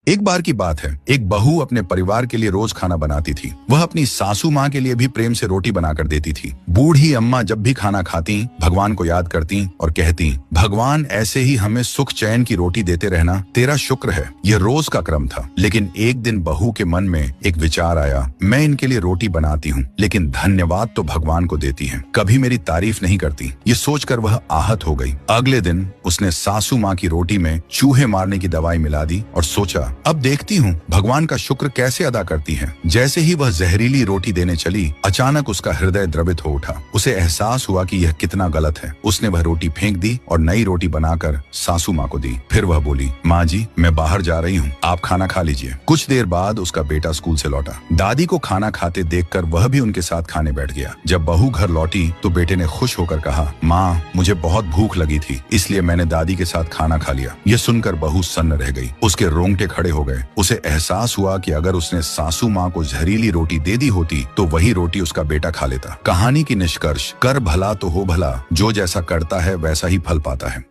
एक बार की बात है, एक बहू अपने परिवार के लिए रोज खाना बनाती थी। वह अपनी सासू माँ के लिए भी प्रेम से रोटी बनाकर देती थी। बूढ़ी अम्मा जब भी खाना खाती, भगवान को याद करती और कहती, भगवान ऐसे ही हमें सुख चैन की रोटी देते रहना, तेरा शुक्र है। यह रोज का क्रम था। लेकिन एक दिन बहू के मन में एक विचार आया, मैं इनके लिए रोटी बनाती हूँ, लेकिन धन्यवाद तो भगवान को देती है, कभी मेरी तारीफ नहीं करती। ये सोचकर वह आहत हो गई। अगले दिन उसने सासू माँ की रोटी में चूहे मारने की दवाई मिला दी और सोचा, अब देखती हूँ भगवान का शुक्र कैसे अदा करती है। जैसे ही वह जहरीली रोटी देने चली, अचानक उसका हृदय द्रवित हो उठा। उसे एहसास हुआ कि यह कितना गलत है। उसने वह रोटी फेंक दी और नई रोटी बनाकर सासू माँ को दी। फिर वह बोली, माँ जी, मैं बाहर जा रही हूँ, आप खाना खा लीजिए। कुछ देर बाद उसका बेटा स्कूल से लौटा। दादी को खाना खाते देखकर वह भी उनके साथ खाने बैठ गया। जब बहू घर लौटी तो बेटे ने खुश होकर कहा, माँ, मुझे बहुत भूख लगी थी, इसलिए मैंने दादी के साथ खाना खा लिया। यह सुनकर बहू सन्न रह गई। उसके रोंगटे खड़े हो गए। उसे एहसास हुआ कि अगर उसने सासू माँ को जहरीली रोटी दे दी होती तो वही रोटी उसका बेटा खा लेता। कहानी की निष्कर्ष, कर भला तो हो भला, जो जैसा करता है वैसा ही फल पाता है।